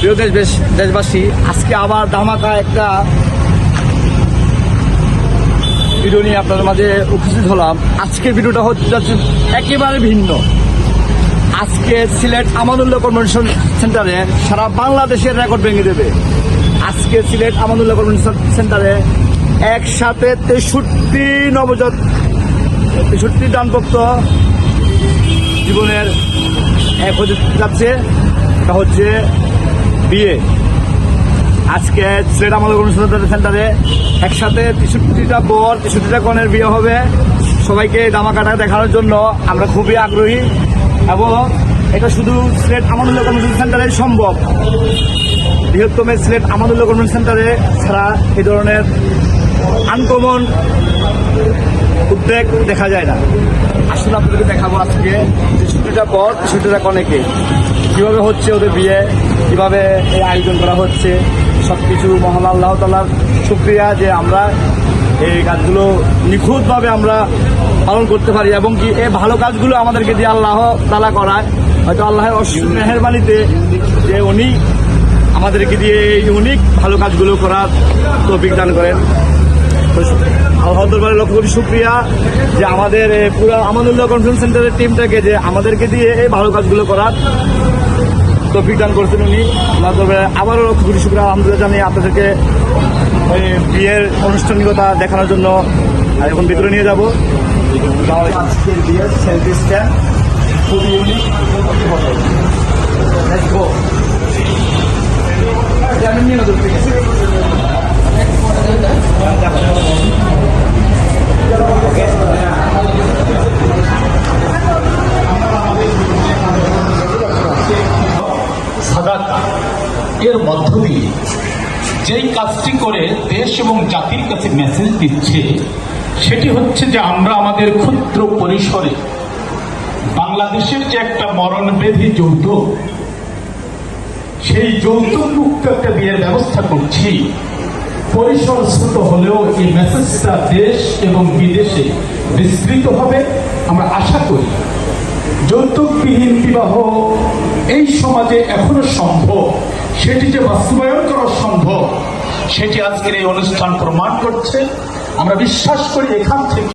প্রিয় দেশবাসী, আজকে আবার ধামাকা একটা ভিডিও নিয়ে আপনাদের মাঝে উপস্থিত হলাম। আজকের ভিডিওটা হচ্ছে একেবারে ভিন্ন। আজকে সিলেট আমানুল্লাহ কনভেনশন সেন্টারে সারা বাংলাদেশের রেকর্ড ভেঙে দেবে। আজকে সিলেট আমানুল্লাহ কনভেনশন সেন্টারে একসাথে 63 দানপ্রাপ্ত জীবনের এক হতে যাচ্ছে, তা হচ্ছে বিয়ে। আজকে সিলেট আমানুল্লাহ কনভেনশন সেন্টারে একসাথে 63টা বর 63টা কনের বিয়ে হবে। সবাইকে ধামাকাটা দেখানোর জন্য আমরা খুবই আগ্রহী এবং এটা শুধু সিলেট আমানুল্লাহ কনভেনশন সেন্টারে সম্ভব। বৃহত্তম সিলেট আমানুল্লাহ কনভেনশন সেন্টারে ছাড়া এই ধরনের আনকমন উদ্যোগ দেখা যায় না। আসলে আপনাদেরকে দেখাবো আজকে 63টা পর 63টা কনেকে কীভাবে হচ্ছে ওদের বিয়ে, কীভাবে এই আয়োজন করা হচ্ছে। সব কিছু মহান আল্লাহ তাআলার শুকরিয়া যে আমরা এই কাজগুলো নিখুঁতভাবে আমরা পালন করতে পারি এবং কি এই ভালো কাজগুলো আমাদেরকে দিয়ে আল্লাহ তাআলা করায়। হয়তো আল্লাহর অসীম মেহেরবানিতে যে উনি আমাদেরকে দিয়ে এই ইউনিক ভালো কাজগুলো করার তৌফিক দান করেন। আল্লাহ দরবারে লক্ষ কোটি শুকরিয়া যে আমাদের পুরো আমানুল্লাহ কনভেনশন সেন্টারের টিমটাকে যে আমাদেরকে দিয়ে এই ভালো কাজগুলো করার তৌফিক দান করছেন উনি। আল্লাহ দরবারে আবারও লক্ষ কোটি শুকরিয়া আলহামদুলিল্লাহ জানিয়ে আপনাদেরকে বিয়ের আনুষ্ঠানিকতা দেখানোর জন্য এখন ভিতরে নিয়ে যাবো। আজকের বিয়ের সেলফিসটা খুবই ইউনিক। সাদাকা এর মধ্য দিয়ে যেই কাজটি করে দেশ এবং জাতির কাছে মেসেজ দিচ্ছে সেটি হচ্ছে যে আমরা আমাদের ক্ষুদ্র পরিসরে বাংলাদেশের যে একটা মরণবেধি যৌতুক, সেই যৌতুক মুক্ত একটা বিয়ের ব্যবস্থা করছি। পরিসর ছোট হলেও এই মেসেজটা দেশ এবং বিদেশে বিস্তৃত হবে আমরা আশা করি। যৌতুকবিহীন বিবাহ এই সমাজে এখনো সম্ভব, সেটি যে বাস্তবায়ন করা সম্ভব সেটি আজকের এই অনুষ্ঠান প্রমাণ করছে। আমরা বিশ্বাস করি এখান থেকে